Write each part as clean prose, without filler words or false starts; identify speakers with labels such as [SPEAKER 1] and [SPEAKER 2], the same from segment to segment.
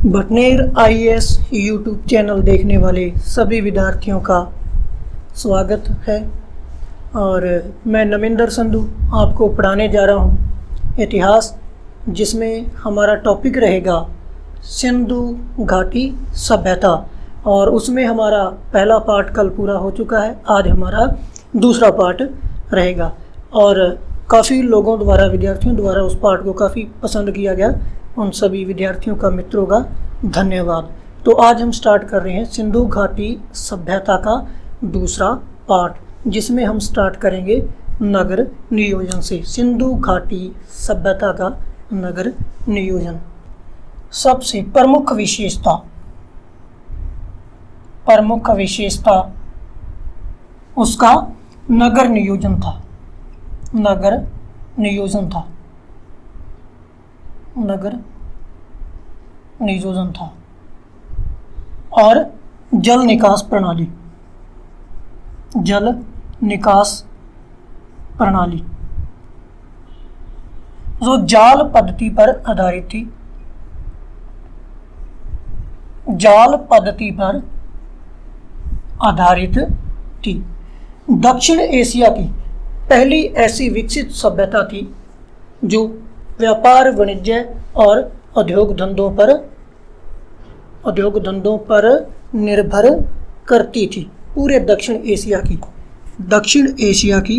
[SPEAKER 1] Bhatner IAS YouTube channel देखने वाले सभी विद्यार्थियों का स्वागत है और मैं नमिंदर संधू आपको पढ़ाने जा रहा हूँ इतिहास, जिसमें हमारा टॉपिक रहेगा सिंधु घाटी सभ्यता। और उसमें हमारा पहला पार्ट कल पूरा हो चुका है, आज हमारा दूसरा पार्ट रहेगा और काफ़ी लोगों द्वारा, विद्यार्थियों द्वारा उस पार्ट को काफ़ी पसंद किया गया। उन सभी विद्यार्थियों का, मित्रों का धन्यवाद। तो आज हम स्टार्ट कर रहे हैं सिंधु घाटी सभ्यता का दूसरा पार्ट, जिसमें हम स्टार्ट करेंगे नगर नियोजन से। सिंधु घाटी सभ्यता का नगर नियोजन। सबसे प्रमुख विशेषता उसका नगर नियोजन था। नगर नियोजन था और जल निकास प्रणाली जो जाल पद्धति पर आधारित थी। दक्षिण एशिया की पहली ऐसी विकसित सभ्यता थी जो व्यापार, वाणिज्य और उद्योग धंधों पर निर्भर करती थी। पूरे दक्षिण एशिया की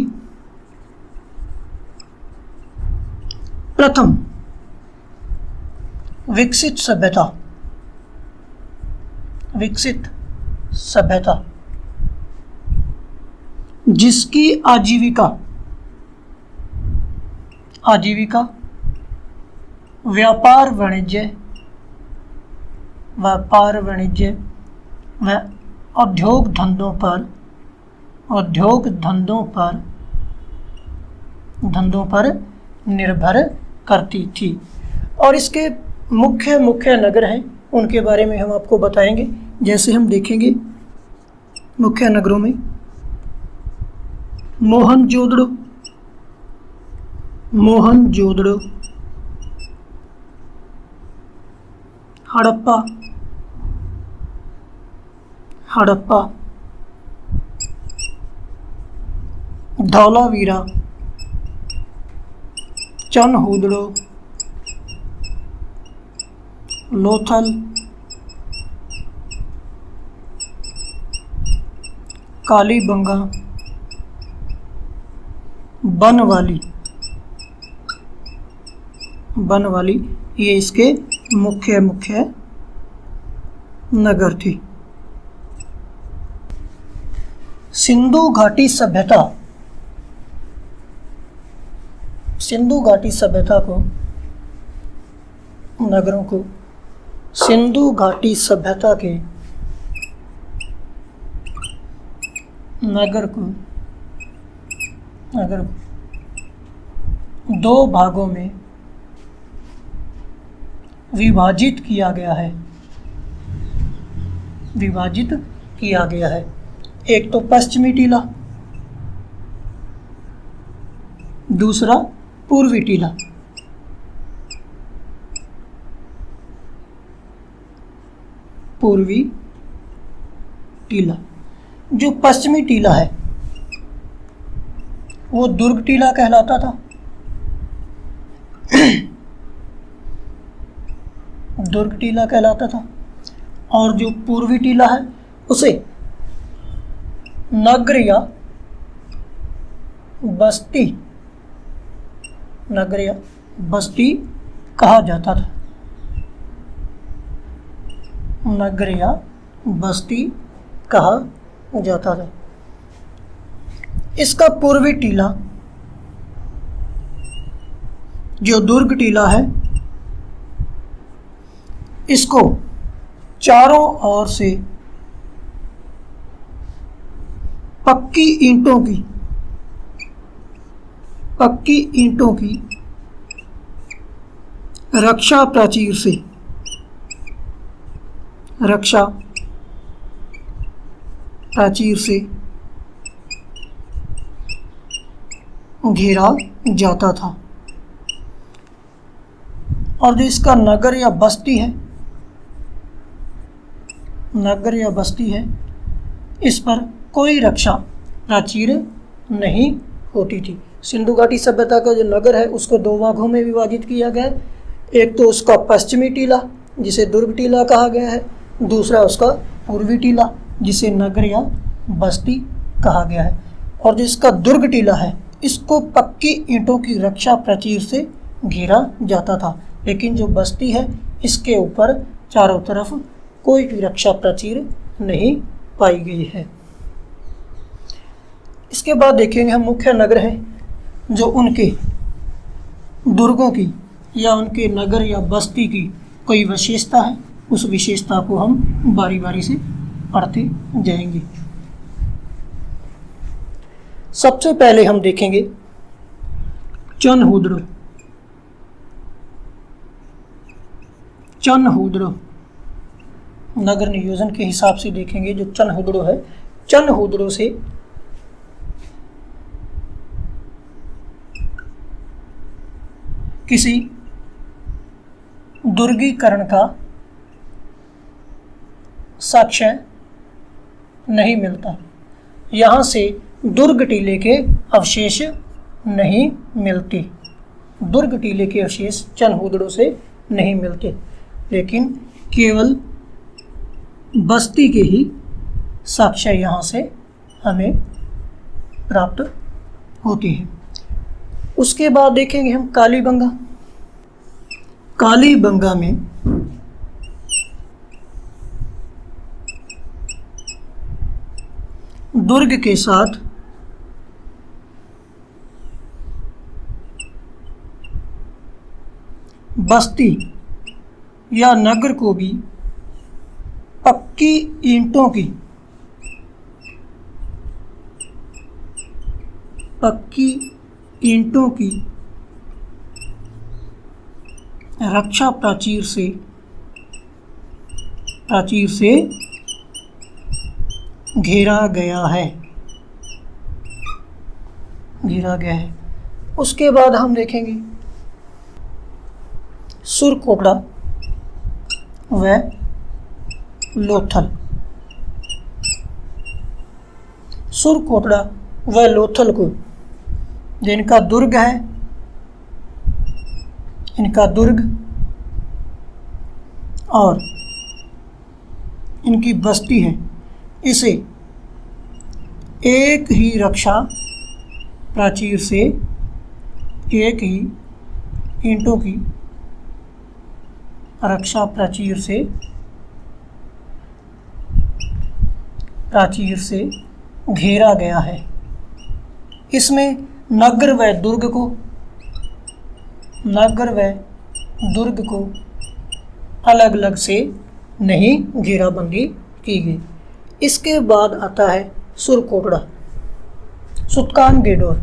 [SPEAKER 1] प्रथम विकसित सभ्यता जिसकी आजीविका व्यापार वाणिज्य व उद्योग धंधों पर निर्भर करती थी। और इसके मुख्य नगर हैं, उनके बारे में हम आपको बताएंगे। जैसे हम देखेंगे मुख्य नगरों में मोहनजोदड़ो, हड़प्पा, धौलावीरा, चनहुदड़ो, लोथल, कालीबंगा, बनवाली, ये इसके मुख्य नगर थी। सिंधु घाटी सभ्यता को, नगरों को सिंधु घाटी सभ्यता के नगर को दो भागों में विभाजित किया गया है। एक तो पश्चिमी टीला, दूसरा पूर्वी टीला। जो पश्चिमी टीला है वो दुर्ग टीला कहलाता था। और जो पूर्वी टीला है उसे नगर या बस्ती कहा जाता था। इसका पूर्वी टीला जो दुर्ग टीला है, इसको चारों ओर से पक्की ईंटों की रक्षा प्राचीर से घेरा जाता था। और जो इसका नगर या बस्ती है नगर या बस्ती है, इस पर कोई रक्षा प्राचीर नहीं होती थी। सिंधु घाटी सभ्यता का जो नगर है उसको दो भागों में विभाजित किया गया है। एक तो उसका पश्चिमी टीला जिसे दुर्ग टीला कहा गया है, दूसरा उसका पूर्वी टीला जिसे नगर या बस्ती कहा गया है। और जो इसका दुर्ग टीला है इसको पक्की ईंटों की रक्षा प्राचीर से घेरा जाता था, लेकिन जो बस्ती है इसके ऊपर चारों तरफ कोई भी रक्षा प्राचीर नहीं पाई गई है। इसके बाद देखेंगे हम मुख्य नगर हैं जो उनके दुर्गों की या उनके नगर या बस्ती की कोई विशेषता है, उस विशेषता को हम बारी बारी से पढ़ते जाएंगे। सबसे पहले हम देखेंगे चनहुद्र। चनहुद्र नगर नियोजन के हिसाब से देखेंगे। जो चनहुद्र है, चनहुद्र से किसी दुर्गीकरण का साक्ष्य नहीं मिलता। यहाँ से दुर्ग टीले के अवशेष नहीं मिलते। दुर्ग टीले के अवशेष चनहुद्रों से नहीं मिलते, लेकिन केवल बस्ती के ही साक्ष्य यहाँ से हमें प्राप्त होते हैं। उसके बाद देखेंगे हम कालीबंगा। कालीबंगा में दुर्ग के साथ बस्ती या नगर को भी पक्की ईंटों की रक्षा प्राचीर से घेरा गया है। उसके बाद हम देखेंगे सुरकोटड़ा व लोथल। सुरकोटड़ा व लोथल को जिनका दुर्ग है, इनका दुर्ग और इनकी बस्ती है, इसे एक ही रक्षा प्राचीर से, एक ही ईंटों की रक्षा प्राचीर से घेरा गया है। इसमें नगर व दुर्ग को अलग अलग से नहीं घेराबंदी की गई। इसके बाद आता है सुरकोटड़ा, सुतकानगेडोर।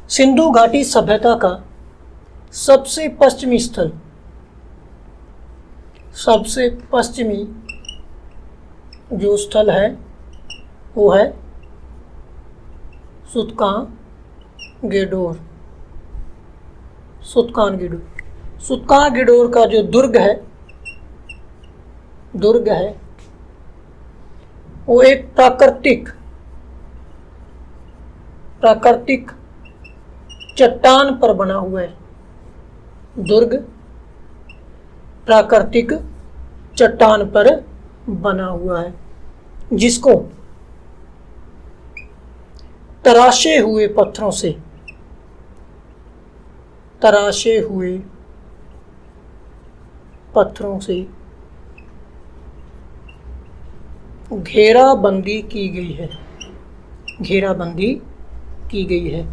[SPEAKER 1] सिंधु घाटी सभ्यता का सबसे पश्चिमी जो स्थल है वो है सुतकानगेडोर। सुतकानगेडोर का जो दुर्ग है वो एक प्राकृतिक चट्टान पर बना हुआ है। दुर्ग प्राकृतिक चट्टान पर बना हुआ है, जिसको तराशे हुए पत्थरों से घेराबंदी की गई है।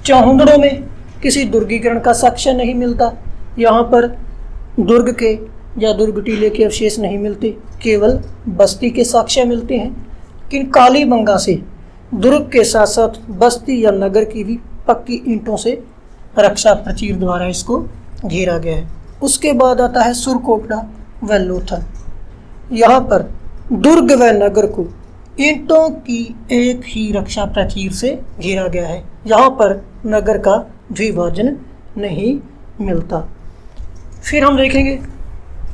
[SPEAKER 1] चौहुद्रों में किसी दुर्गीकरण का साक्ष्य नहीं मिलता। यहाँ पर दुर्ग के या दुर्ग टीले के अवशेष नहीं मिलते, केवल बस्ती के साक्ष्य मिलते हैं। लेकिन कालीबंगा से दुर्ग के साथ साथ बस्ती या नगर की भी पक्की ईंटों से रक्षा प्राचीर द्वारा इसको घेरा गया है। उसके बाद आता है सुरकोटड़ा व लोथल। यहाँ पर दुर्ग व नगर को ईंटों की एक ही रक्षा प्राचीर से घेरा गया है। यहाँ पर नगर का द्विभाजन नहीं मिलता। फिर हम देखेंगे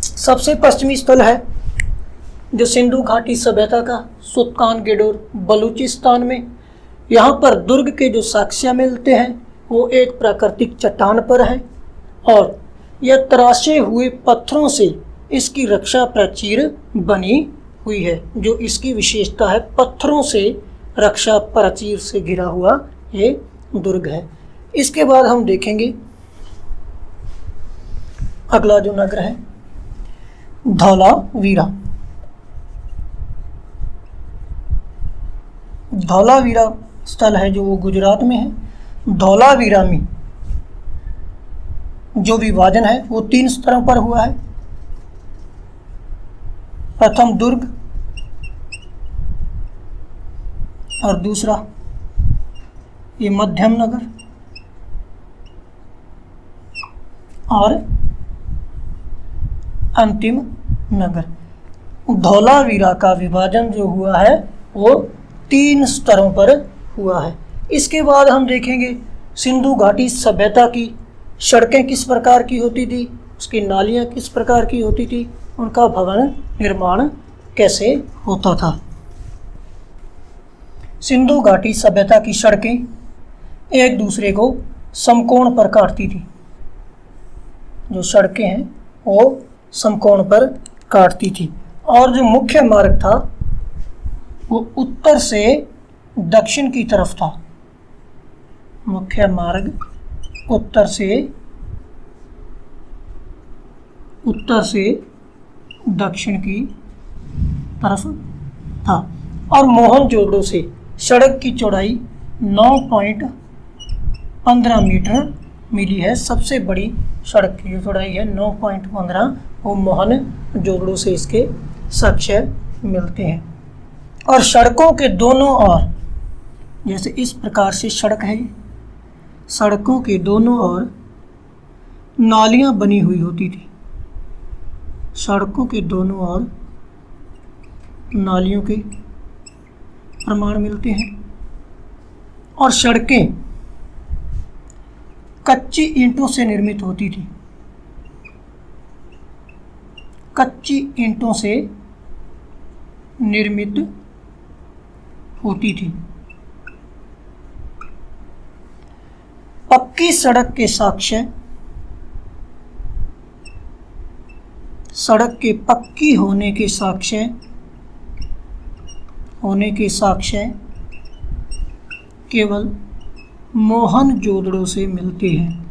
[SPEAKER 1] सबसे पश्चिमी स्थल है जो सिंधु घाटी सभ्यता का, सुल्तान गेडोर बलूचिस्तान में। यहाँ पर दुर्ग के जो साक्ष्य मिलते हैं वो एक प्राकृतिक चट्टान पर है और यह तराशे हुए पत्थरों से इसकी रक्षा प्राचीर बनी हुई है। जो इसकी विशेषता है, पत्थरों से रक्षा प्राचीर से घिरा हुआ ये दुर्ग है। इसके बाद हम देखेंगे अगला जो नगर है धौलावीरा। धौलावीरा स्थल है जो वो गुजरात में है। धौलावीरा में जो विभाजन है वो 3 स्तरों पर हुआ है। प्रथम दुर्ग और दूसरा ये मध्यम नगर और अंतिम नगर। धौलावीरा का विभाजन जो हुआ है वो 3 स्तरों पर हुआ है। इसके बाद हम देखेंगे सिंधु घाटी सभ्यता की सड़कें किस प्रकार की होती थी, उसकी नालियाँ किस प्रकार की होती थी, उनका भवन निर्माण कैसे होता था। सिंधु घाटी सभ्यता की सड़कें एक दूसरे को समकोण पर काटती थी। जो सड़कें हैं वो समकोण पर काटती थी और जो मुख्य मार्ग था वो उत्तर से दक्षिण की तरफ था। मुख्य मार्ग उत्तर से दक्षिण की तरफ था और मोहनजोदड़ो से सड़क की चौड़ाई 9.15 मीटर मिली है। सबसे बड़ी सड़क की जो चौड़ाई है 9.15, वो मोहनजोदड़ो से इसके साक्ष्य मिलते हैं। और सड़कों के दोनों ओर, जैसे इस प्रकार से सड़क है, सड़कों के दोनों ओर नालियां बनी हुई होती थी। सड़कों के दोनों ओर नालियों के प्रमाण मिलते हैं और सड़कें कच्ची ईंटों से निर्मित होती थी। कच्ची ईंटों से निर्मित होती थी। पक्की सड़क के साक्ष्य, सड़क के पक्की होने के साक्ष्य केवल मोहनजोदड़ो से मिलते हैं।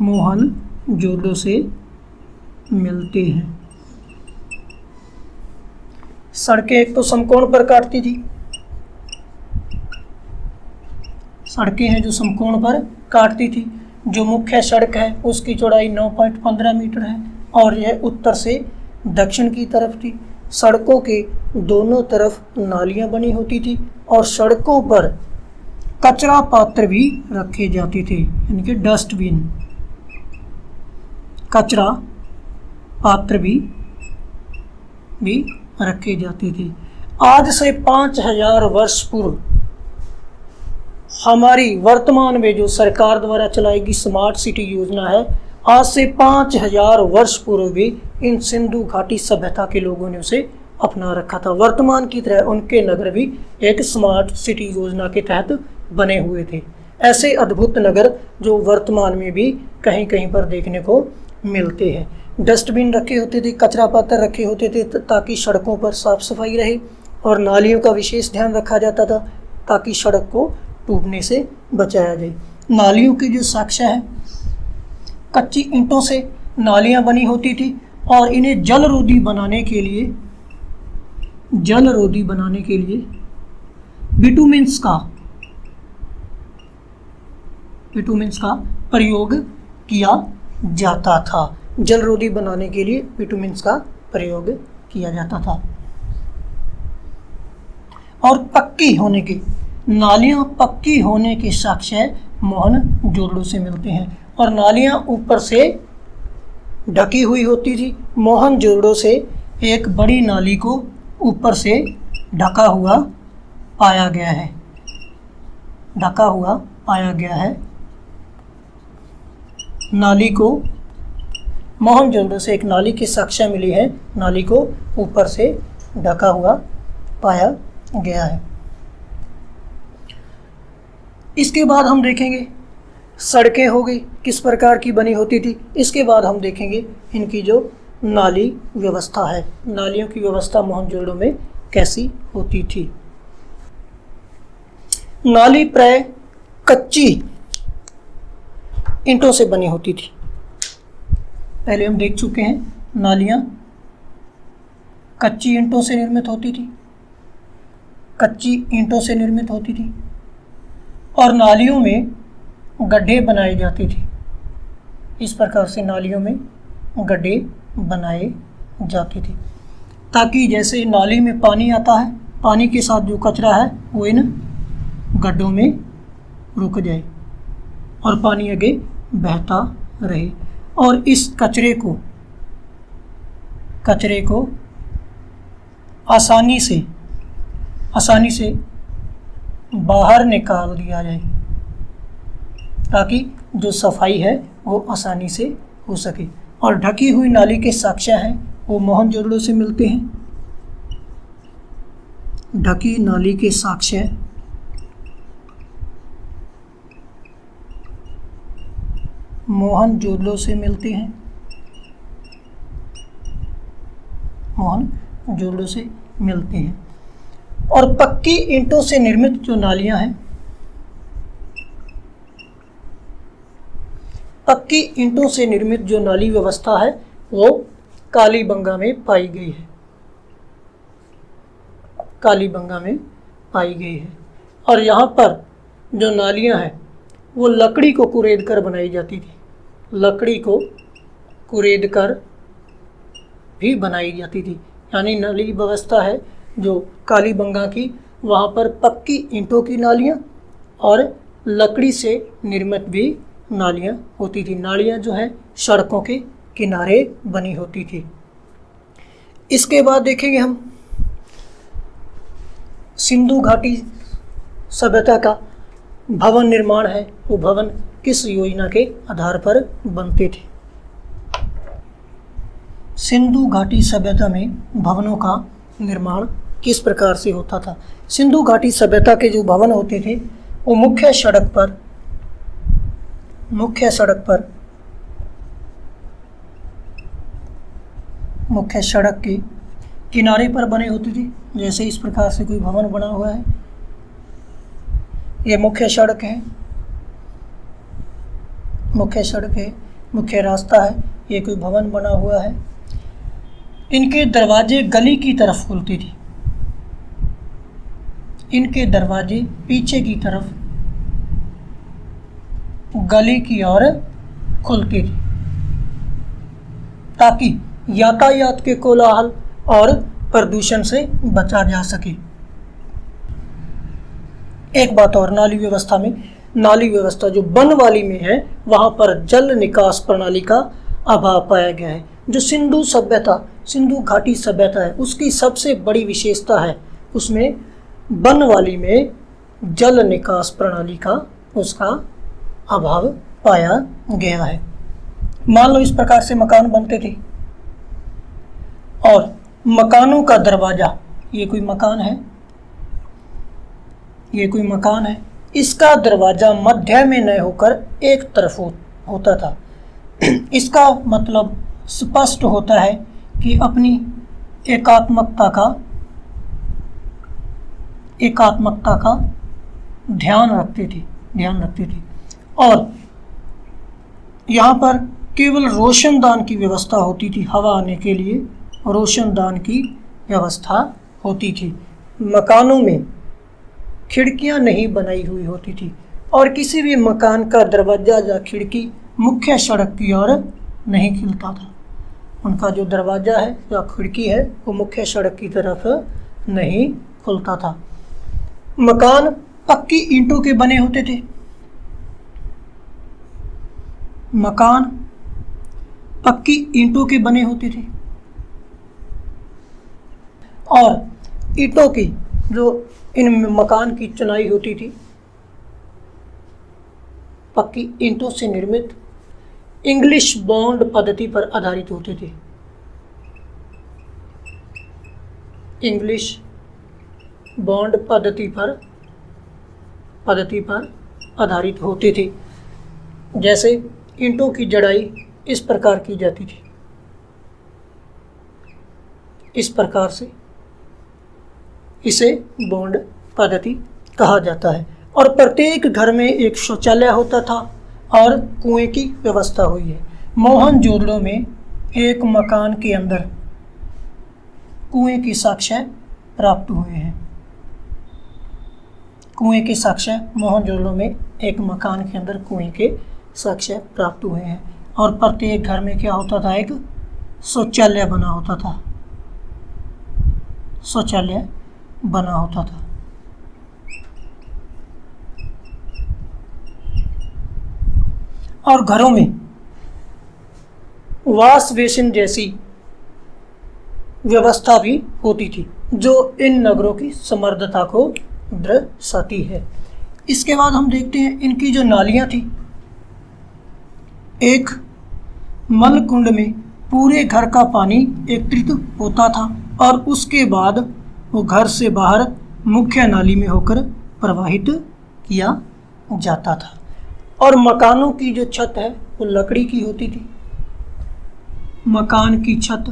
[SPEAKER 1] मोहनजोदड़ो से मिलते हैं। सड़कें एक तो समकोण पर काटती थी, सड़कें हैं जो समकोण पर काटती थी। जो मुख्य सड़क है उसकी चौड़ाई 9.15 मीटर है और यह उत्तर से दक्षिण की तरफ थी। सड़कों के दोनों तरफ नालियां बनी होती थी और सड़कों पर कचरा पात्र भी रखे जाते थे, यानी कि डस्टबिन, कचरा पात्र भी रखे जाते थे। आज से 5000 वर्ष पूर्व हमारी वर्तमान में जो सरकार द्वारा चलाई गई स्मार्ट सिटी योजना है, आज से 5000 वर्ष पूर्व भी इन सिंधु घाटी सभ्यता के लोगों ने उसे अपना रखा था। वर्तमान की तरह उनके नगर भी एक स्मार्ट सिटी योजना के तहत बने हुए थे। ऐसे अद्भुत नगर जो वर्तमान में भी कहीं कहीं पर देखने को मिलते हैं। डस्टबिन रखे होते थे, कचरा पात्र रखे होते थे ताकि सड़कों पर साफ सफाई रहे और नालियों का विशेष ध्यान रखा जाता था ताकि सड़क को टूटने से बचाया जाए। नालियों के जो साक्ष्य है, कच्ची ईंटों से नालियां बनी होती थी और इन्हें जलरोधी बनाने के लिए बिटुमेंस का प्रयोग किया जाता था। जलरोधी बनाने के लिए बिटुमेंस का प्रयोग किया जाता था। और पक्की होने के, नालियां पक्की होने के साक्ष्य मोहनजोदड़ो से मिलते हैं और नालियां ऊपर से ढकी हुई होती थी। मोहनजोदड़ो से एक बड़ी नाली को ऊपर से ढका हुआ पाया गया है। नाली को मोहनजोदड़ो से एक नाली की साक्ष्य मिली है, नाली को ऊपर से ढका हुआ पाया गया है। इसके बाद हम देखेंगे सड़कें हो गई किस प्रकार की बनी होती थी। इसके बाद हम देखेंगे इनकी जो नाली व्यवस्था है, नालियों की व्यवस्था मोहनजोदड़ो में कैसी होती थी। नाली प्राय कच्ची ईंटों से बनी होती थी। पहले हम देख चुके हैं, नालियाँ कच्ची ईंटों से निर्मित होती थी, कच्ची ईंटों से निर्मित होती थी और नालियों में गड्ढे बनाए जाते थे। इस प्रकार से नालियों में गड्ढे बनाए जाते थे ताकि जैसे नाली में पानी आता है, पानी के साथ जो कचरा है वो इन गड्ढों में रुक जाए और पानी आगे बहता रहे और इस कचरे को आसानी से बाहर निकाल दिया जाए ताकि जो सफाई है वो आसानी से हो सके। और ढकी हुई नाली के साक्ष्य हैं वो मोहनजोदड़ो से मिलते हैं। ढकी नाली के साक्ष्य मोहनजोदड़ो से मिलते हैं, मोहनजोदड़ो से मिलते हैं। और पक्की ईंटों से निर्मित जो नालियां हैं, पक्की ईंटों से निर्मित जो नाली व्यवस्था है वो कालीबंगा में पाई गई है, कालीबंगा में पाई गई है। और यहाँ पर जो नालियाँ हैं वो लकड़ी को कुरेद कर बनाई जाती थी, लकड़ी को कुरेद कर भी बनाई जाती थी। यानी नाली व्यवस्था है जो कालीबंगा की, वहाँ पर पक्की ईंटों की नालियाँ और लकड़ी से निर्मित भी नालियाँ होती थी। नालियाँ जो हैं सड़कों के किनारे बनी होती थी। इसके बाद देखेंगे हम सिंधु घाटी सभ्यता का भवन निर्माण है, वो भवन किस योजना के आधार पर बनते थे। सिंधु घाटी सभ्यता में भवनों का निर्माण किस प्रकार से होता था। सिंधु घाटी सभ्यता के जो भवन होते थे वो मुख्य सड़क के किनारे पर बने होते थे। जैसे इस प्रकार से कोई भवन बना हुआ है, ये मुख्य सड़क है, मुख्य रास्ता है, ये कोई भवन बना हुआ है। इनके दरवाजे गली की तरफ खुलती थी, इनके दरवाजे पीछे की तरफ गली की ओर खुलती थी ताकि यातायात के कोलाहल और प्रदूषण से बचा जा सके। एक बात और, नाली व्यवस्था जो बनवाली में है वहाँ पर जल निकास प्रणाली का अभाव पाया गया है। जो सिंधु घाटी सभ्यता है उसकी सबसे बड़ी विशेषता है, उसमें बनवाली में जल निकास प्रणाली का उसका अभाव पाया गया है। मान लो इस प्रकार से मकान बनते थे और मकानों का दरवाज़ा, ये कोई मकान है, इसका दरवाज़ा मध्य में न होकर एक तरफ होता था। इसका मतलब स्पष्ट होता है कि अपनी एकात्मकता का ध्यान रखते थे और यहाँ पर केवल रोशनदान की व्यवस्था होती थी, हवा आने के लिए रोशनदान की व्यवस्था होती थी। मकानों में खिड़कियाँ नहीं बनाई हुई होती थी और किसी भी मकान का दरवाज़ा या खिड़की मुख्य सड़क की ओर नहीं खिलता था। उनका जो दरवाज़ा है या खिड़की है वो मुख्य सड़क की तरफ नहीं खुलता था। मकान पक्की ईंटों के बने होते थे, मकान पक्की ईंटों के बने होते थे और ईंटों की जो इन मकान की चुनाई होती थी, पक्की ईंटों से निर्मित इंग्लिश बॉन्ड पद्धति पर आधारित होते थे। इंग्लिश बॉन्ड पद्धति पर आधारित होते थे। जैसे ईंटों की जड़ाई इस प्रकार की जाती थी, इस प्रकार से इसे बॉन्ड पद्धति कहा जाता है। और प्रत्येक घर में एक शौचालय होता था और कुएं की व्यवस्था हुई है। मोहनजोदड़ो में एक मकान के अंदर कुएं के साक्ष्य प्राप्त हुए हैं। कुएं के साक्ष्य मोहनजोदड़ो में एक मकान के अंदर कुएं के साक्ष्य प्राप्त हुए हैं। और प्रत्येक घर में क्या होता था, एक शौचालय बना होता था, शौचालय बना होता था। और घरों में वॉश बेसिन जैसी व्यवस्था भी होती थी, जो इन नगरों की समृद्धता को दर्शाती है। इसके बाद हम देखते हैं इनकी जो नालियां थी। एक मलकुंड में पूरे घर का पानी एकत्रित होता था और उसके बाद वो घर से बाहर मुख्य नाली में होकर प्रवाहित किया जाता था। और मकानों की जो छत है वो लकड़ी की होती थी। मकान की छत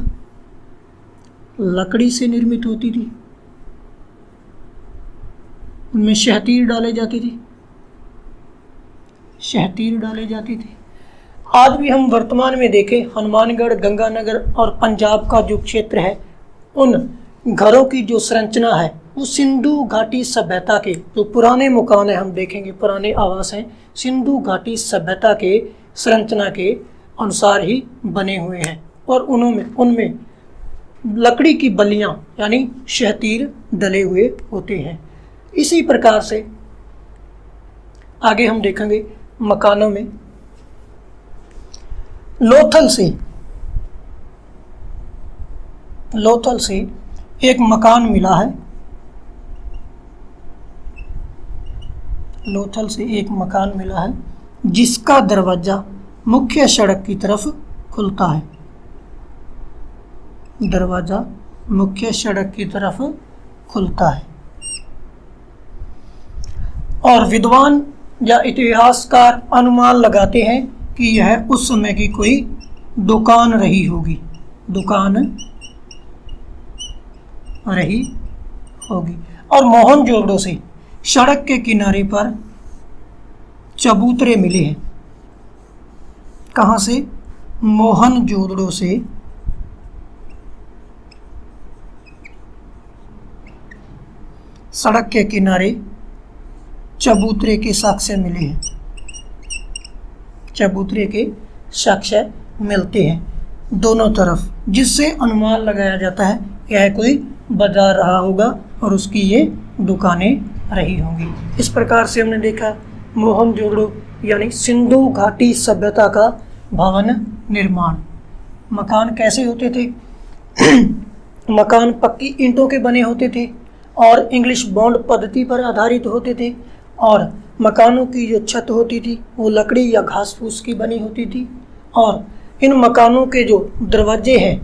[SPEAKER 1] लकड़ी से निर्मित होती थी। उनमें शहतीर डाले जाती थी, शहतीर डाले जाती थी। आज भी हम वर्तमान में देखें, हनुमानगढ़, गंगानगर और पंजाब का जो क्षेत्र है, उन घरों की जो संरचना है वो सिंधु घाटी सभ्यता के जो पुराने मकान है, हम देखेंगे पुराने आवास हैं, सिंधु घाटी सभ्यता के संरचना के अनुसार ही बने हुए हैं। और उनमें लकड़ी की बल्लियां यानी शहतीर डले हुए होते हैं। इसी प्रकार से आगे हम देखेंगे मकानों में लोथल से एक मकान मिला है। लोथल से एक मकान मिला है जिसका दरवाजा मुख्य सड़क की तरफ खुलता है। दरवाजा मुख्य सड़क की तरफ खुलता है। और विद्वान या इतिहासकार अनुमान लगाते हैं कि यह उस समय की कोई दुकान रही होगी, दुकान रही होगी। और मोहनजोदड़ो से सड़क के किनारे पर चबूतरे मिले हैं। कहाँ से? मोहनजोदड़ो से सड़क के किनारे चबूतरे के साक्ष्य मिले हैं, चबूतरे के साक्ष्य मिलते हैं दोनों तरफ, जिससे अनुमान लगाया जाता है कि यह कोई बाजार रहा होगा और उसकी ये दुकानें रही होंगी। इस प्रकार से हमने देखा मोहनजोदड़ो यानी सिंधु घाटी सभ्यता का भवन निर्माण। मकान कैसे होते थे? मकान पक्की ईंटों के बने होते थे और इंग्लिश बॉन्ड पद्धति पर आधारित होते थे। और मकानों की जो छत होती थी वो लकड़ी या घास फूस की बनी होती थी। और इन मकानों के जो दरवाजे हैं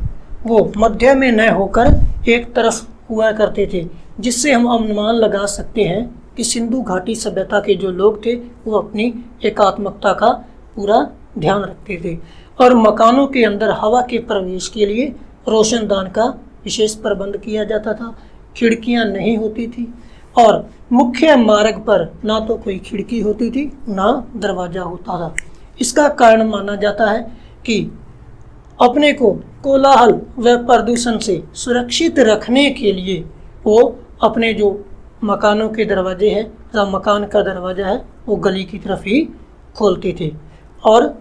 [SPEAKER 1] वो मध्य में न होकर एक तरफ हुआ करते थे, जिससे हम अनुमान लगा सकते हैं कि सिंधु घाटी सभ्यता के जो लोग थे वो अपनी एकात्मकता का पूरा ध्यान रखते थे। और मकानों के अंदर हवा के प्रवेश के लिए रोशनदान का विशेष प्रबंध किया जाता था। खिड़कियां नहीं होती थी और मुख्य मार्ग पर ना तो कोई खिड़की होती थी ना दरवाजा होता था। इसका कारण माना जाता है कि अपने को कोलाहल व प्रदूषण से सुरक्षित रखने के लिए वो अपने जो मकानों के दरवाजे हैं या मकान का दरवाजा है वो गली की तरफ ही खोलते थे और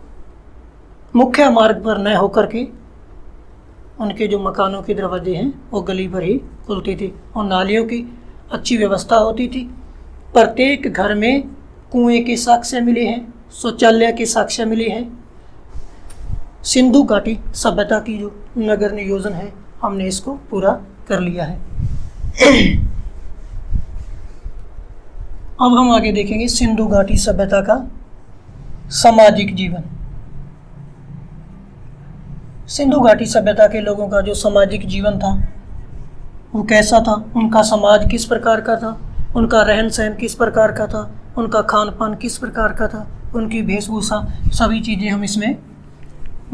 [SPEAKER 1] मुख्य मार्ग पर न होकर के उनके जो मकानों के दरवाजे हैं वो गली पर ही खुलते थे। और नालियों की अच्छी व्यवस्था होती थी। प्रत्येक घर में कुएं के साक्ष्य मिले हैं, शौचालय के साक्ष्य मिले हैं। सिंधु घाटी सभ्यता की जो नगर नियोजन है हमने इसको पूरा कर लिया है। अब हम आगे देखेंगे सिंधु घाटी सभ्यता का सामाजिक जीवन। सिंधु घाटी सभ्यता के लोगों का जो सामाजिक जीवन था वो कैसा था, उनका समाज किस प्रकार का था, उनका रहन सहन किस प्रकार का था, उनका खान पान किस प्रकार का था, उनकी वेशभूषा, सभी चीज़ें हम इसमें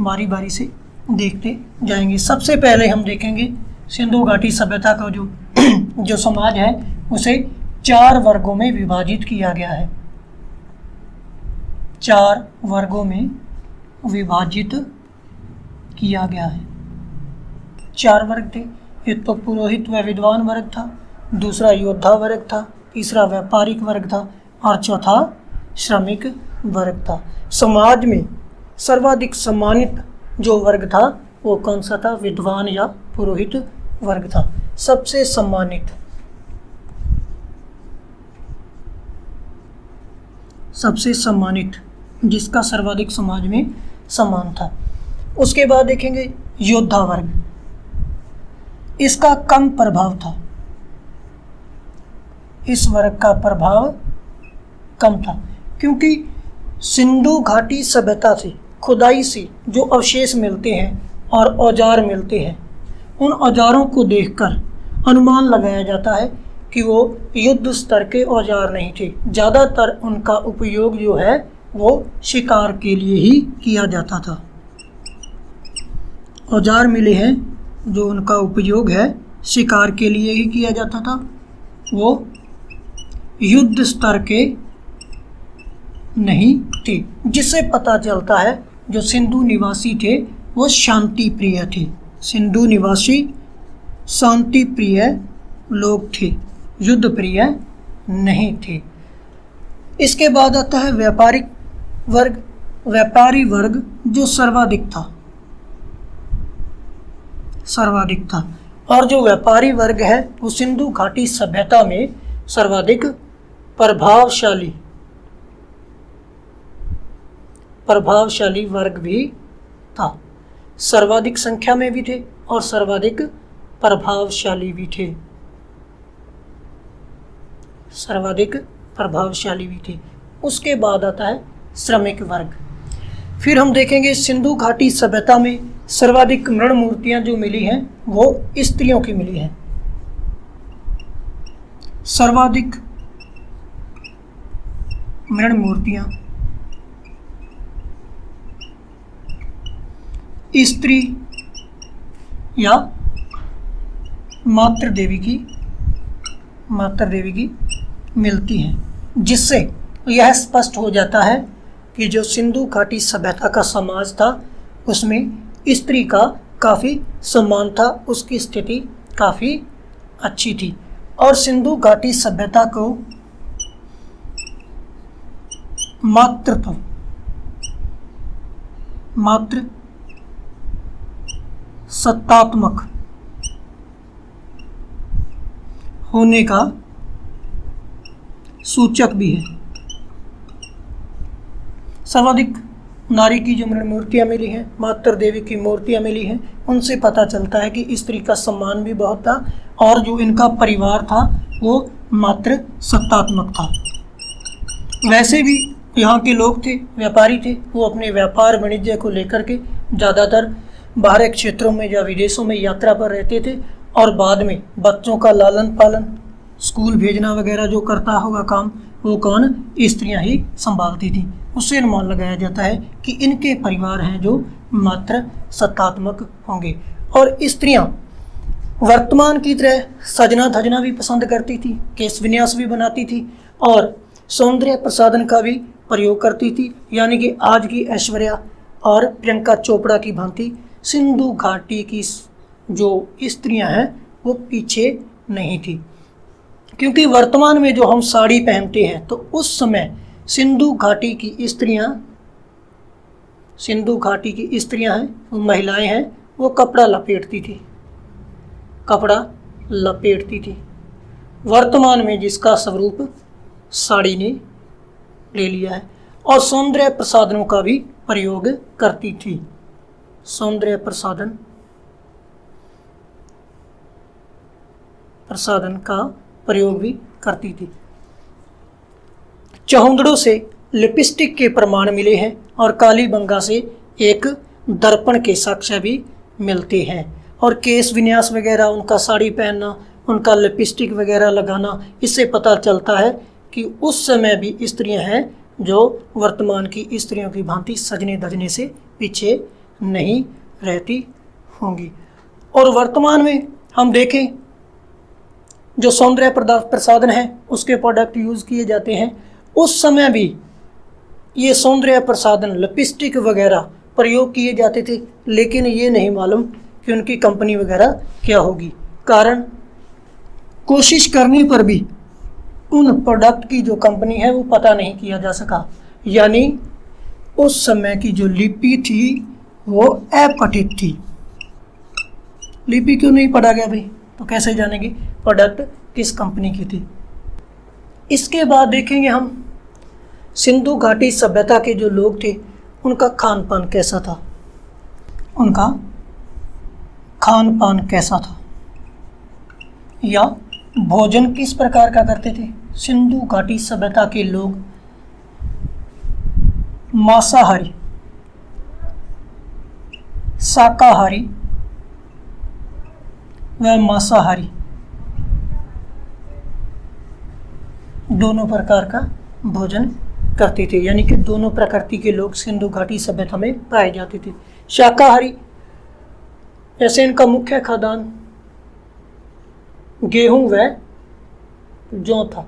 [SPEAKER 1] बारी बारी से देखते जाएंगे। सबसे पहले हम देखेंगे सिंधु घाटी सभ्यता का जो समाज है उसे 4 वर्गों में विभाजित किया गया है। 4 वर्गों में विभाजित किया गया है। 4 वर्ग थे। एक तो पुरोहित व विद्वान वर्ग था, दूसरा योद्धा वर्ग था, तीसरा व्यापारिक वर्ग था और चौथा श्रमिक वर्ग था। समाज में सर्वाधिक सम्मानित जो वर्ग था वो कौन सा था? विद्वान या पुरोहित वर्ग था। सबसे सम्मानित, जिसका सर्वाधिक समाज में सम्मान था। उसके बाद देखेंगे योद्धा वर्ग, इसका कम प्रभाव था। इस वर्ग का प्रभाव कम था क्योंकि सिंधु घाटी सभ्यता से खुदाई से जो अवशेष मिलते हैं और औजार मिलते हैं, उन औजारों को देखकर अनुमान लगाया जाता है कि वो युद्ध स्तर के औजार नहीं थे। ज़्यादातर उनका उपयोग जो है वो शिकार के लिए ही किया जाता था। औजार मिले हैं जो उनका उपयोग है शिकार के लिए ही किया जाता था, वो युद्ध स्तर के नहीं थे। जिससे पता चलता है जो सिंधु निवासी थे वो शांति प्रिय थे। सिंधु निवासी शांति प्रिय लोग थे, युद्ध प्रिय नहीं थे। इसके बाद आता है व्यापारिक वर्ग। व्यापारी वर्ग जो सर्वाधिक था और जो व्यापारी वर्ग है वो सिंधु घाटी सभ्यता में सर्वाधिक प्रभावशाली वर्ग भी था। सर्वाधिक संख्या में भी थे और सर्वाधिक प्रभावशाली भी थे। उसके बाद आता है श्रमिक वर्ग। फिर हम देखेंगे सिंधु घाटी सभ्यता में सर्वाधिक मृण मूर्तियां जो मिली हैं वो स्त्रियों की मिली हैं। सर्वाधिक मृण मूर्तियां स्त्री या मातृ देवी की मिलती हैं, जिससे यह स्पष्ट हो जाता है कि जो सिंधु घाटी सभ्यता का समाज था उसमें स्त्री का काफ़ी सम्मान था, उसकी स्थिति काफ़ी अच्छी थी। और सिंधु घाटी सभ्यता को मातृ सत्तात्मक होने का सूचक भी है। सर्वाधिक नारी की जो मूर्तियां मिली हैं, मातृ देवी की मूर्तियां मिली हैं, उनसे पता चलता है कि स्त्री का सम्मान भी बहुत था और जो इनका परिवार था वो मातृ सत्तात्मक था। वैसे भी यहाँ के लोग थे, व्यापारी थे, वो अपने व्यापार वाणिज्य को लेकर के ज़्यादातर बाहरी क्षेत्रों में या विदेशों में यात्रा पर रहते थे और बाद में बच्चों का लालन पालन, स्कूल भेजना वगैरह जो करता होगा काम, वो कौन? स्त्रियां ही संभालती थी। उससे अनुमान लगाया जाता है कि इनके परिवार हैं जो मात्र सत्तात्मक होंगे। और स्त्रियां वर्तमान की तरह सजना धजना भी पसंद करती थी, केश विन्यास भी बनाती थी और सौंदर्य प्रसाधन का भी प्रयोग करती थी। यानी कि आज की ऐश्वर्या और प्रियंका चोपड़ा की भांति सिंधु घाटी की जो स्त्रियां हैं वो पीछे नहीं थी, क्योंकि वर्तमान में जो हम साड़ी पहनते हैं तो उस समय सिंधु घाटी की स्त्रियां हैं, वो महिलाएं हैं, वो कपड़ा लपेटती थी। वर्तमान में जिसका स्वरूप साड़ी ने ले लिया है और सौंदर्य प्रसाधनों का भी प्रयोग करती थी। सौंदर्य प्रसाधन का प्रयोग भी करती थी। चौहंदड़ों से लिपस्टिक के प्रमाण मिले हैं और कालीबंगा से एक दर्पण के साक्ष्य भी मिलते हैं। और केश विन्यास वगैरह, उनका साड़ी पहनना, उनका लिपस्टिक वगैरह लगाना, इससे पता चलता है कि उस समय भी स्त्रियां हैं जो वर्तमान की स्त्रियों की भांति सजने धजने से पीछे नहीं रहती होंगी। और वर्तमान में हम देखें जो सौंदर्य प्रसाधन है उसके प्रोडक्ट यूज़ किए जाते हैं, उस समय भी ये सौंदर्य प्रसाधन लिपस्टिक वगैरह प्रयोग किए जाते थे, लेकिन ये नहीं मालूम कि उनकी कंपनी वगैरह क्या होगी। कारण कोशिश करने पर भी उन प्रोडक्ट की जो कंपनी है वो पता नहीं किया जा सका। यानी उस समय की जो लिपि थी वो अपठित थी। लिपि क्यों नहीं पढ़ा गया भाई, तो कैसे जानेंगे प्रोडक्ट किस कंपनी की थी। इसके बाद देखेंगे हम सिंधु घाटी सभ्यता के जो लोग थे उनका खान पान कैसा था। उनका खान पान कैसा था या भोजन किस प्रकार का करते थे। सिंधु घाटी सभ्यता के लोग मांसाहारी, शाकाहारी व मांसाहारी दोनों प्रकार का भोजन करते थे। यानी कि दोनों प्रकृति के लोग सिंधु घाटी सभ्यता में पाए जाते थे। शाकाहारी, ऐसे इनका मुख्य खाद्यान्न गेहूं व जौ था।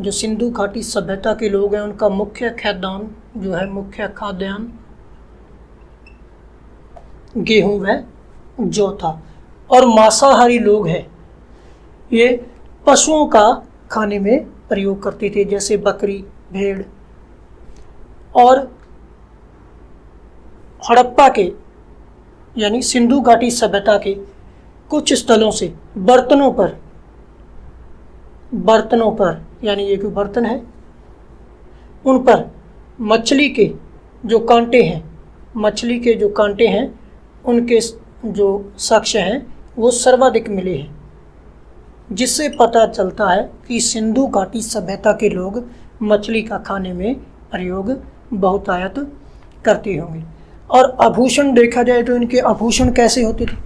[SPEAKER 1] जो सिंधु घाटी सभ्यता के लोग हैं उनका मुख्य खाद्यान्न जो है, मुख्य खाद्यान्न गेहूं व जौ था। और मांसाहारी लोग हैं, ये पशुओं का खाने में प्रयोग करते थे, जैसे बकरी, भेड़। और हड़प्पा के यानी सिंधु घाटी सभ्यता के कुछ स्थलों से बर्तनों पर यानी ये कोई बर्तन है, उन पर मछली के जो कांटे हैं उनके जो साक्ष्य हैं वो सर्वाधिक मिले हैं, जिससे पता चलता है कि सिंधु घाटी सभ्यता के लोग मछली का खाने में प्रयोग बहुतायत करते होंगे। और आभूषण देखा जाए तो इनके आभूषण कैसे होते थे।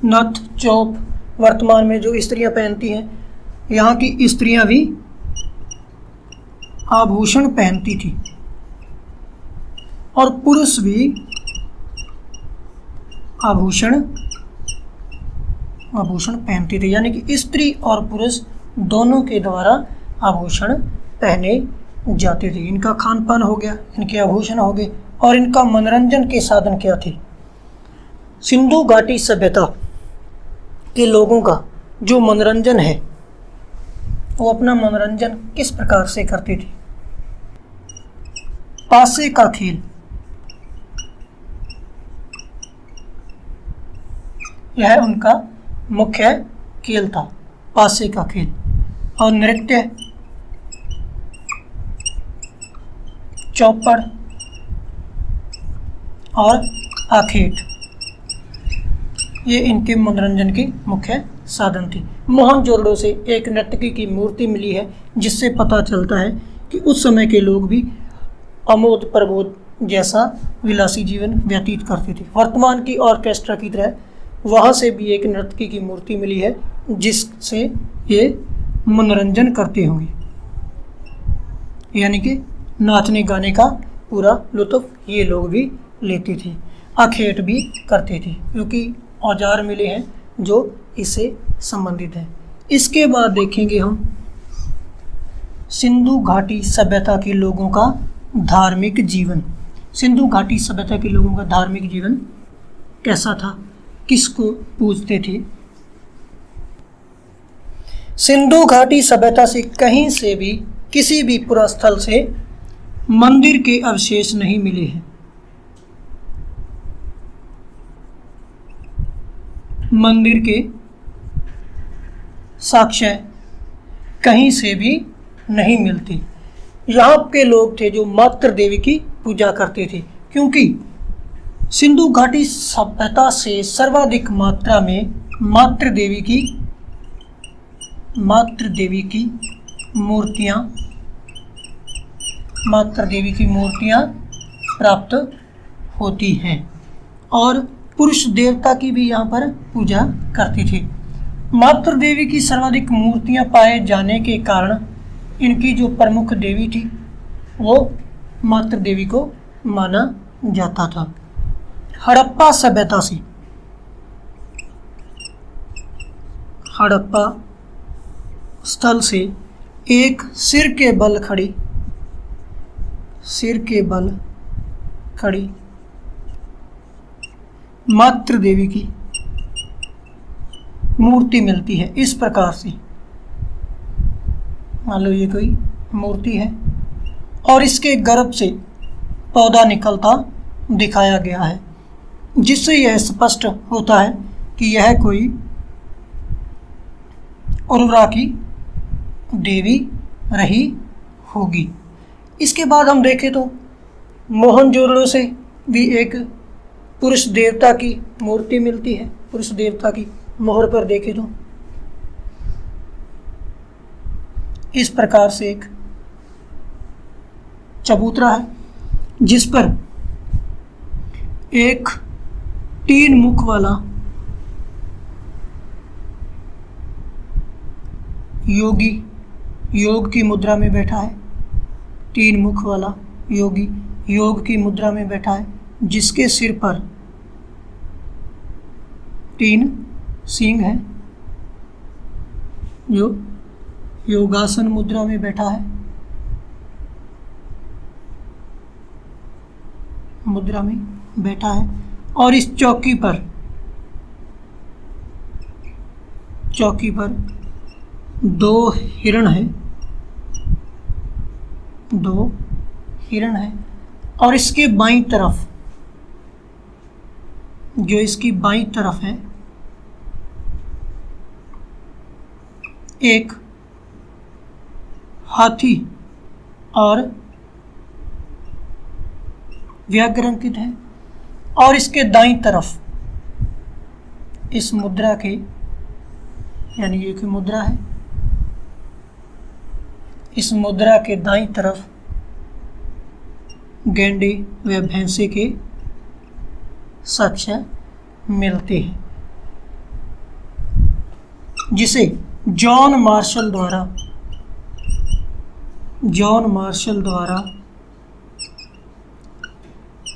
[SPEAKER 1] नथ, चौप वर्तमान में जो स्त्रियां पहनती हैं, यहाँ की स्त्रियां भी आभूषण पहनती थी और पुरुष भी आभूषण पहनते थे। यानी कि स्त्री और पुरुष दोनों के द्वारा आभूषण पहने जाते थे। इनका खान पान हो गया, इनके आभूषण हो गए। और इनका मनोरंजन के साधन क्या थे। सिंधु घाटी सभ्यता के लोगों का जो मनोरंजन है वो अपना मनोरंजन किस प्रकार से करते थे। पासे का खेल, यह उनका मुख्य खेल था, पासे का खेल। और नृत्य, चौपड़ और आखेट, ये इनके मनोरंजन की मुख्य साधन थी। मोहनजोदड़ो से एक नर्तकी की मूर्ति मिली है, जिससे पता चलता है कि उस समय के लोग भी अमोद प्रमोद जैसा विलासी जीवन व्यतीत करते थे। वर्तमान की ऑर्केस्ट्रा की तरह वहाँ से भी एक नर्तकी की मूर्ति मिली है, जिससे ये मनोरंजन करते होंगे, यानी कि नाचने गाने का पूरा लुत्फ ये लोग भी लेते थे। आखेट भी करते थे, क्योंकि औजार मिले हैं जो इससे संबंधित हैं। इसके बाद देखेंगे हम सिंधु घाटी सभ्यता के लोगों का धार्मिक जीवन। सिंधु घाटी सभ्यता के लोगों का धार्मिक जीवन कैसा था, किसको पूजते थे। सिंधु घाटी सभ्यता से कहीं से भी किसी भी पुरास्थल से मंदिर के अवशेष नहीं मिले हैं। मंदिर के साक्ष्य कहीं से भी नहीं मिलते। यहाँ के लोग थे जो मातृ देवी की पूजा करते थे, क्योंकि सिंधु घाटी सभ्यता से सर्वाधिक मात्रा में मातृ देवी की मूर्तियाँ मातृ देवी की मूर्तियाँ प्राप्त होती हैं। और पुरुष देवता की भी यहाँ पर पूजा करती थी। मातृ देवी की सर्वाधिक मूर्तियाँ पाए जाने के कारण इनकी जो प्रमुख देवी थी वो मातृ देवी को माना जाता था। हड़प्पा सभ्यता से, हड़प्पा स्थल से एक सिर के बल खड़ी मातृ देवी की मूर्ति मिलती है। इस प्रकार से मान लो ये कोई मूर्ति है और इसके गर्भ से पौधा निकलता दिखाया गया है, जिससे यह स्पष्ट होता है कि यह कोई उर्वरा की देवी रही होगी। इसके बाद हम देखें तो मोहनजोदड़ो से भी एक पुरुष देवता की मूर्ति मिलती है। पुरुष देवता की मोहर पर देखें तो इस प्रकार से एक चबूतरा है जिस पर एक 3 मुख वाला योगी योग की मुद्रा में बैठा है। 3 मुख वाला योगी योग की मुद्रा में बैठा है, जिसके सिर पर 3 सींग हैं, जो योगासन मुद्रा में बैठा है। और इस चौकी पर 2 हिरण हैं, 2 हिरण हैं। और इसके बाईं तरफ, जो इसकी बाईं तरफ है, एक हाथी और व्याघ्र अंकित है। और इसके दाईं तरफ इस मुद्रा के, यानी ये कोई मुद्रा है, इस मुद्रा के दाईं तरफ गैंडे व भैंसे के साक्ष्य मिलते हैं, जिसे जॉन मार्शल द्वारा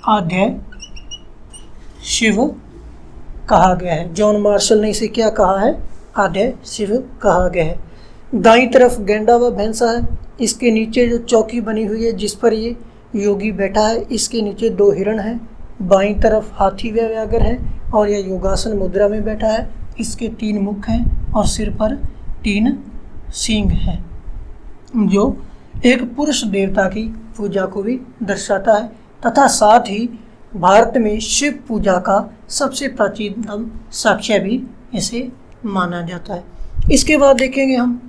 [SPEAKER 1] आद्य शिव कहा गया है। जॉन मार्शल ने इसे क्या कहा है? आद्य शिव कहा गया है। दाईं तरफ गैंडा व भैंसा है, इसके नीचे जो चौकी बनी हुई है जिस पर ये योगी बैठा है, इसके नीचे 2 हिरण हैं, बाईं तरफ हाथी व व्याघ्र है और यह योगासन मुद्रा में बैठा है। इसके 3 मुख हैं और सिर पर 3 सींग हैं, जो एक पुरुष देवता की पूजा को भी दर्शाता है तथा साथ ही भारत में शिव पूजा का सबसे प्राचीनतम साक्ष्य भी इसे माना जाता है। इसके बाद देखेंगे हम,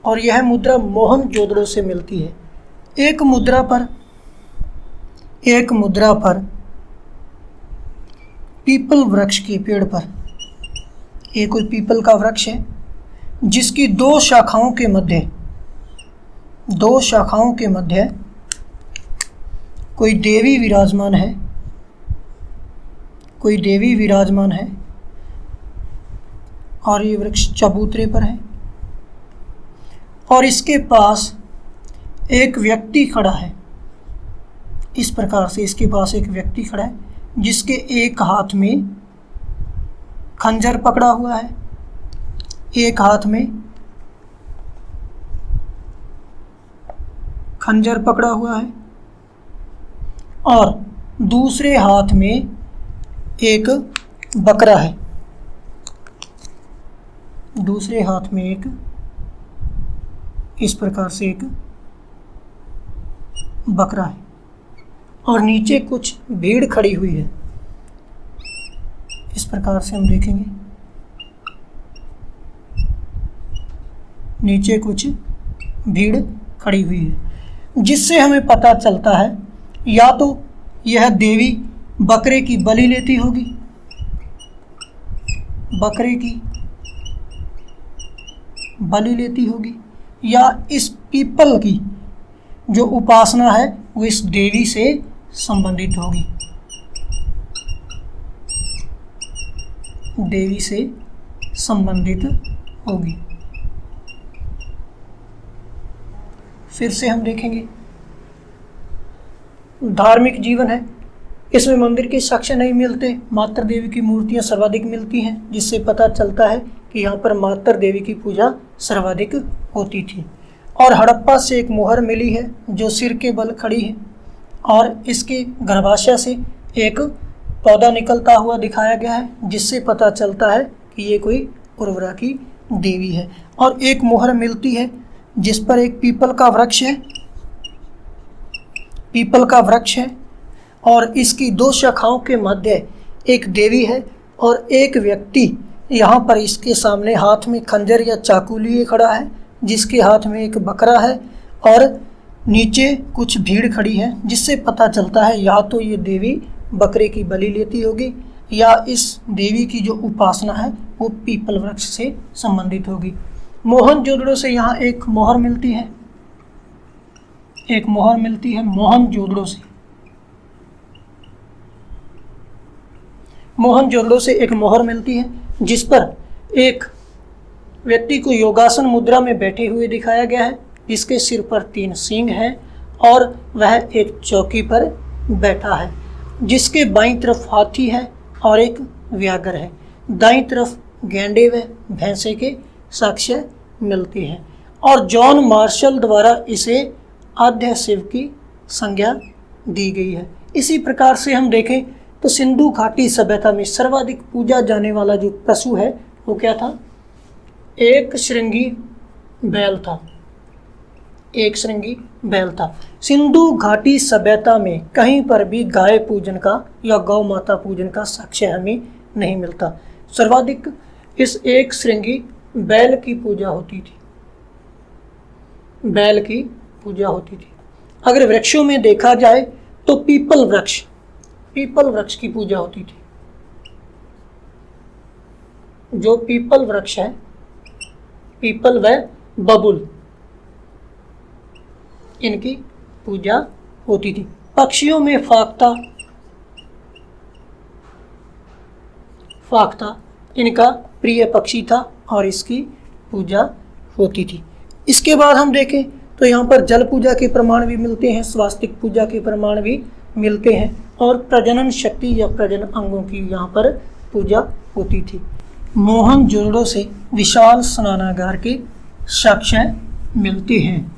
[SPEAKER 1] और यह मुद्रा मोहनजोदड़ो से मिलती है। एक मुद्रा पर पीपल वृक्ष के पेड़ पर, एक कोई पीपल का वृक्ष है जिसकी 2 शाखाओं के मध्य कोई देवी विराजमान है और ये वृक्ष चबूतरे पर है और इसके पास एक व्यक्ति खड़ा है। इस प्रकार से इसके पास एक व्यक्ति खड़ा है जिसके एक हाथ में खंजर पकड़ा हुआ है, एक हाथ में खंजर पकड़ा हुआ है और दूसरे हाथ में एक बकरा है। दूसरे हाथ में एक, इस प्रकार से एक बकरा है और नीचे कुछ भीड़ खड़ी हुई है। इस प्रकार से हम देखेंगे, नीचे कुछ भीड़ खड़ी हुई है, जिससे हमें पता चलता है या तो यह देवी बकरे की बलि लेती होगी, या इस पीपल की जो उपासना है वो इस देवी से संबंधित होगी, देवी से संबंधित होगी। फिर से हम देखेंगे धार्मिक जीवन है, इसमें मंदिर के साक्ष्य नहीं मिलते, मात्र देवी की मूर्तियां सर्वाधिक मिलती हैं, जिससे पता चलता है कि यहाँ पर मात्र देवी की पूजा सर्वाधिक होती थी। और हड़प्पा से एक मोहर मिली है जो सिर के बल खड़ी है और इसके गर्भाशय से एक पौधा निकलता हुआ दिखाया गया है, जिससे पता चलता है कि ये कोई उर्वरा की देवी है। और एक मोहर मिलती है जिस पर एक पीपल का वृक्ष है, पीपल का वृक्ष है और इसकी दो शाखाओं के मध्य एक देवी है और एक व्यक्ति यहाँ पर इसके सामने हाथ में खंजर या चाकू लिए खड़ा है, जिसके हाथ में एक बकरा है और नीचे कुछ भीड़ खड़ी है, जिससे पता चलता है या तो ये देवी बकरे की बलि लेती होगी या इस देवी की जो उपासना है वो पीपल वृक्ष से संबंधित होगी। मोहनजोदड़ो से यहाँ एक मोहर मिलती है, एक मोहर मिलती है मोहनजोदड़ो से, मोहनजोदड़ो से एक मोहर मिलती है जिस पर एक व्यक्ति को योगासन मुद्रा में बैठे हुए दिखाया गया है, जिसके सिर पर 3 सींग हैं और वह एक चौकी पर बैठा है, जिसके बाईं तरफ हाथी है और एक व्याघ्र है, दाईं तरफ गैंडे व भैंसे के साक्ष्य मिलती हैं। और जॉन मार्शल द्वारा इसे आद्य शिव की संज्ञा दी गई है। इसी प्रकार से हम देखें तो सिंधु घाटी सभ्यता में सर्वाधिक पूजा जाने वाला जो पशु है वो क्या था? एक श्रृंगी बैल था, एक श्रृंगी बैल था। सिंधु घाटी सभ्यता में कहीं पर भी गाय पूजन का या गौ माता पूजन का साक्ष्य हमें नहीं मिलता। सर्वाधिक इस एक श्रृंगी बैल की पूजा होती थी, बैल की पूजा होती थी। अगर वृक्षों में देखा जाए तो पीपल वृक्ष, पीपल वृक्ष की पूजा होती थी। जो पीपल वृक्ष है, पीपल व बबुल, इनकी पूजा होती थी। पक्षियों में फाख्ता, फाख्ता इनका प्रिय पक्षी था और इसकी पूजा होती थी। इसके बाद हम देखें तो यहाँ पर जल पूजा के प्रमाण भी मिलते हैं, स्वास्तिक पूजा के प्रमाण भी मिलते हैं और प्रजनन शक्ति या प्रजनन अंगों की यहाँ पर पूजा होती थी। मोहनजोदड़ो से विशाल स्नानागार के साक्ष्य मिलते हैं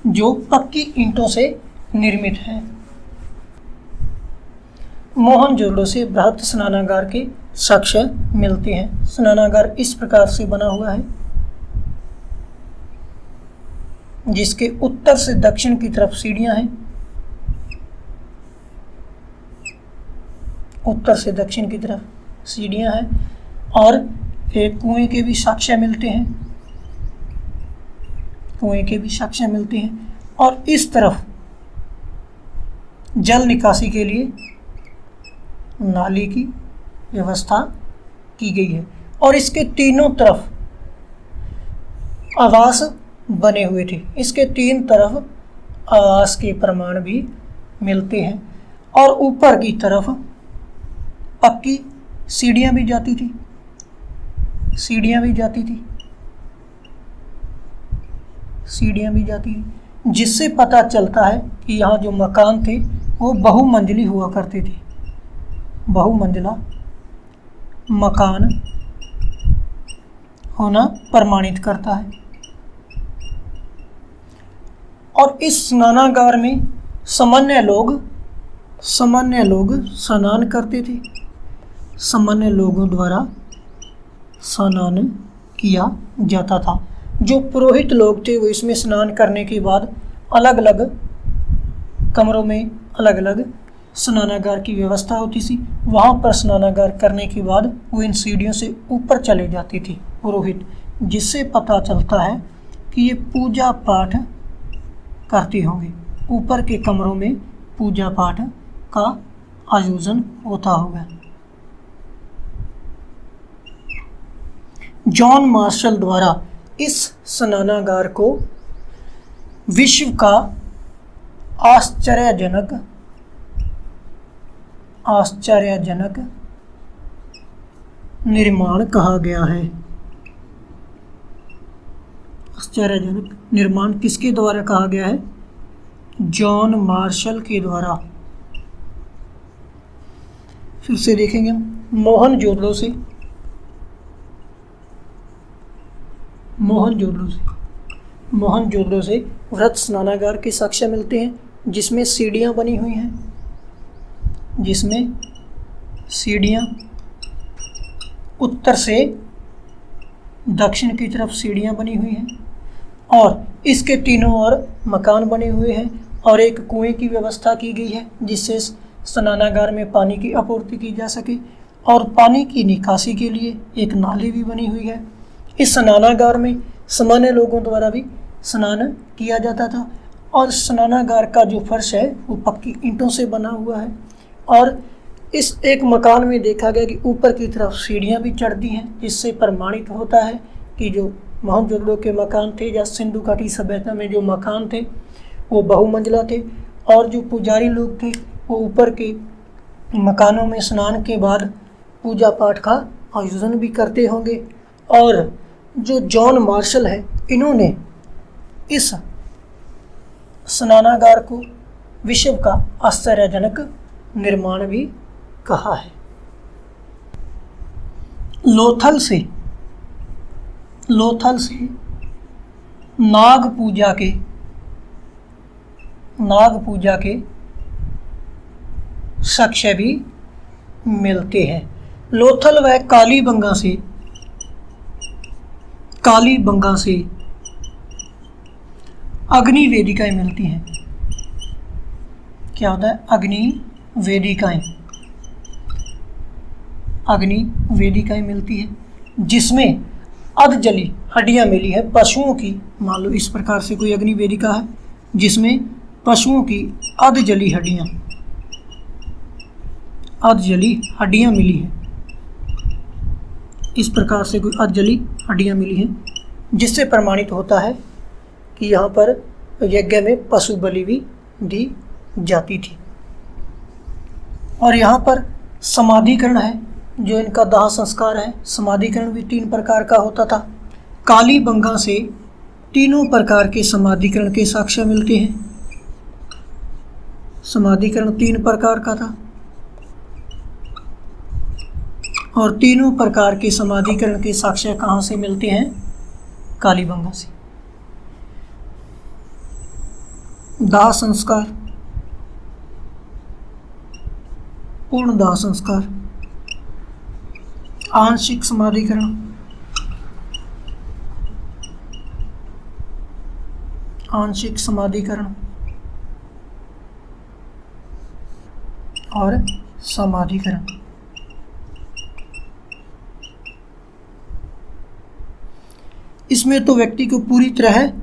[SPEAKER 1] जो पक्की ईंटों से निर्मित है। मोहनजोदड़ो से बृहत स्नानागार के साक्ष्य मिलते हैं। स्नानागार इस प्रकार से बना हुआ है जिसके उत्तर से दक्षिण की तरफ सीढ़ियां हैं, उत्तर से दक्षिण की तरफ सीढ़ियां हैं और एक कुएं के भी साक्ष्य मिलते हैं, कुएं के भी साक्ष्य मिलते हैं और इस तरफ जल निकासी के लिए नाली की व्यवस्था की गई है और इसके तीनों तरफ आवास बने हुए थे। इसके 3 तरफ आवास के प्रमाण भी मिलते हैं और ऊपर की तरफ पक्की सीढ़ियां भी जाती थी, सीढ़ियां भी जाती थी, सीढ़ियां भी जाती थी, जिससे पता चलता है कि यहाँ जो मकान थे वो बहुमंजिली हुआ करते थे। बहुमंजिला मकान होना प्रमाणित करता है। और इस स्नानागार में सामान्य लोग स्नान करते थे, सामान्य लोगों द्वारा स्नान किया जाता था। जो पुरोहित लोग थे वो इसमें स्नान करने के बाद अलग अलग कमरों में अलग अलग स्नानागार की व्यवस्था होती थी। वहाँ पर स्नानागार करने के बाद वो इन सीढ़ियों से ऊपर चले जाती थी पुरोहित, जिससे पता चलता है कि ये पूजा पाठ करते होंगे। ऊपर के कमरों में पूजा पाठ का आयोजन होता होगा। जॉन मार्शल द्वारा इस स्नानागार को विश्व का आश्चर्यजनक निर्माण कहा गया है। आश्चर्यजनक निर्माण किसके द्वारा कहा गया है? जॉन मार्शल के द्वारा। फिर से देखेंगे हम मोहनजोदड़ो से वृहत स्नानागार के साक्ष्य मिलते हैं, जिसमें सीढ़ियाँ बनी हुई हैं, उत्तर से दक्षिण की तरफ सीढ़ियाँ बनी हुई हैं और इसके तीनों ओर मकान बने हुए हैं और एक कुएं की व्यवस्था की गई है, जिससे स्नानागार में पानी की आपूर्ति की जा सके और पानी की निकासी के लिए एक नाली भी बनी हुई है। इस स्नानागार में सामान्य लोगों द्वारा भी स्नान किया जाता था और स्नानागार का जो फर्श है वो पक्की ईंटों से बना हुआ है और इस एक मकान में देखा गया कि ऊपर की तरफ सीढ़ियां भी चढ़ती हैं, जिससे प्रमाणित होता है कि जो मोहनजोदड़ो के मकान थे या सिंधु घाटी सभ्यता में जो मकान थे वो बहुमंजिला थे और जो पुजारी लोग थे वो ऊपर के मकानों में स्नान के बाद पूजा पाठ का आयोजन भी करते होंगे। और जो जॉन मार्शल है, इन्होंने इस स्नानागार को विश्व का आश्चर्यजनक निर्माण भी कहा है। लोथल से नाग पूजा के साक्ष्य भी मिलते हैं। लोथल व कालीबंगा से अग्नि वेदिकाएं मिलती हैं। क्या होता है? अग्नि वेदिकाएं मिलती है, जिसमें अधजली हड्डियां मिली है पशुओं की। मान लो इस प्रकार से कोई अग्नि वेदिका है जिसमें पशुओं की अधजली हड्डियां मिली है। इस प्रकार से कोई अधजली हड्डियां मिली हैं, जिससे प्रमाणित होता है कि यहाँ पर यज्ञ में पशु बलि भी दी जाती थी। और यहाँ पर समाधिकरण है, जो इनका दाह संस्कार है। समाधिकरण भी 3 प्रकार का होता था। कालीबंगा से तीनों प्रकार के समाधिकरण के साक्ष्य मिलते हैं। समाधिकरण 3 प्रकार का था और तीनों प्रकार के समाधिकरण के साक्ष्य कहाँ से मिलते हैं? कालीबंगा से। दाह संस्कार, पूर्ण दाह संस्कार, आंशिक समाधिकरण, और समाधिकरण। इसमें तो व्यक्ति को पूरी तरह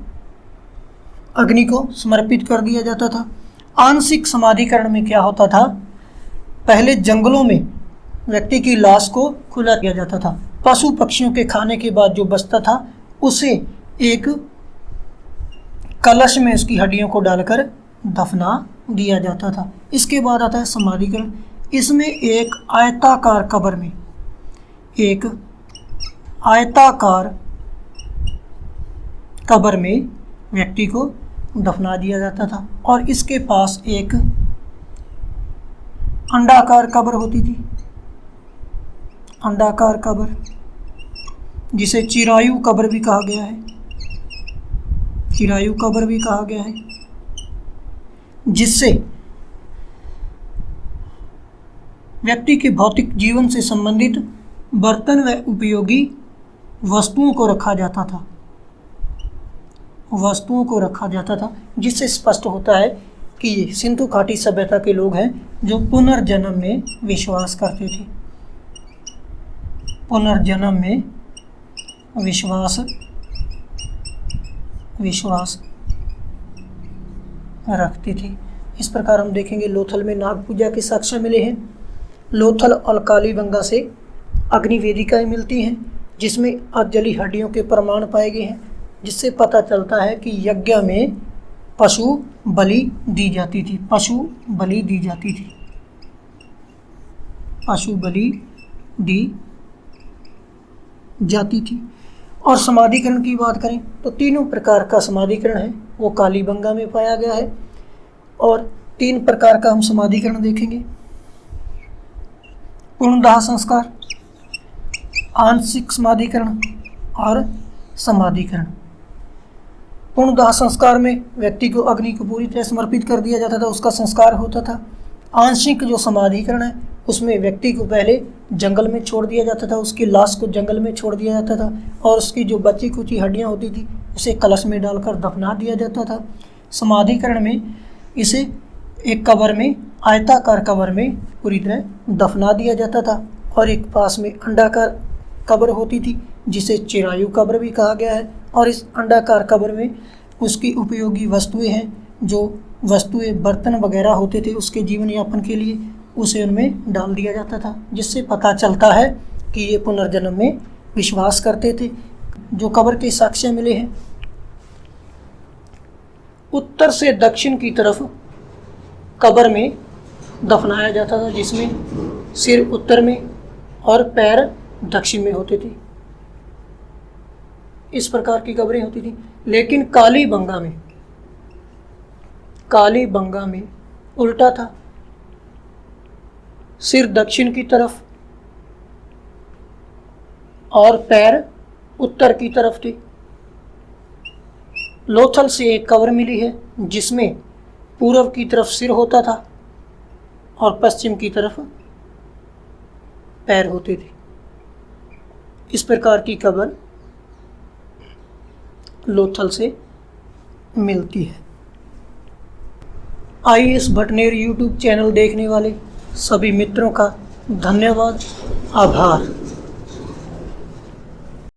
[SPEAKER 1] अग्नि को समर्पित कर दिया जाता था। आंशिक समाधिकरण में क्या होता था? पहले जंगलों में व्यक्ति की लाश को खुला किया जाता था। पशु पक्षियों के खाने के बाद जो बचता था उसे एक कलश में उसकी हड्डियों को डालकर दफना दिया जाता था। इसके बाद आता है समाधिकरण। इसमें एक आयताकार कब्र में व्यक्ति को दफना दिया जाता था और इसके पास एक अंडाकार कब्र होती थी। अंडाकार कब्र, जिसे चिरायु कब्र भी कहा गया है, जिससे व्यक्ति के भौतिक जीवन से संबंधित बर्तन व उपयोगी वस्तुओं को रखा जाता था, जिससे स्पष्ट होता है कि ये सिंधु घाटी सभ्यता के लोग हैं जो पुनर्जन्म में विश्वास करते थे। पुनर्जन्म में विश्वास रखते थे। इस प्रकार हम देखेंगे लोथल में नाग पूजा के साक्ष्य मिले हैं। लोथल और कालीबंगा से अग्नि वेदिकाएं मिलती हैं, जिसमें अधजली हड्डियों के प्रमाण पाए गए हैं, जिससे पता चलता है कि यज्ञ में पशु बलि दी जाती थी, पशु बलि दी जाती थी, पशु बलि दी जाती थी। और समाधिकरण की बात करें तो तीनों प्रकार का समाधिकरण है वो कालीबंगा में पाया गया है। और 3 प्रकार का हम समाधिकरण देखेंगे। पूर्णदाह संस्कार, आंशिक समाधिकरण और समाधिकरण। पूर्णदाह संस्कार में व्यक्ति को अग्नि को पूरी तरह समर्पित कर दिया जाता था, उसका संस्कार होता था। आंशिक जो समाधिकरण है उसमें व्यक्ति को पहले जंगल में छोड़ दिया जाता था, उसकी लाश को जंगल में छोड़ दिया जाता था और उसकी जो बची कुची हड्डियां होती थी उसे कलश में डालकर दफना दिया जाता था। समाधिकरण में इसे एक कब्र में, आयताकार कब्र में पूरी तरह दफना दिया जाता था और एक पास में अंडाकार कब्र होती थी जिसे चिरायु कब्र भी कहा गया है। और इस अंडाकार कब्र में उसकी उपयोगी वस्तुएं हैं, जो वस्तुएं बर्तन वगैरह होते थे उसके जीवन यापन के लिए, उसे उनमें डाल दिया जाता था, जिससे पता चलता है कि ये पुनर्जन्म में विश्वास करते थे। जो कब्र के साक्ष्य मिले हैं, उत्तर से दक्षिण की तरफ कब्र में दफनाया जाता था, जिसमें सिर उत्तर में और पैर दक्षिण में होते थे। इस प्रकार की कब्रें होती थी। लेकिन कालीबंगा में उल्टा था, सिर दक्षिण की तरफ और पैर उत्तर की तरफ थे। लोथल से एक कब्र मिली है जिसमें पूर्व की तरफ सिर होता था और पश्चिम की तरफ पैर होते थे। इस प्रकार की कब्र लोथल से मिलती है। IAS भटनेर YouTube चैनल देखने वाले सभी मित्रों का धन्यवाद, आभार।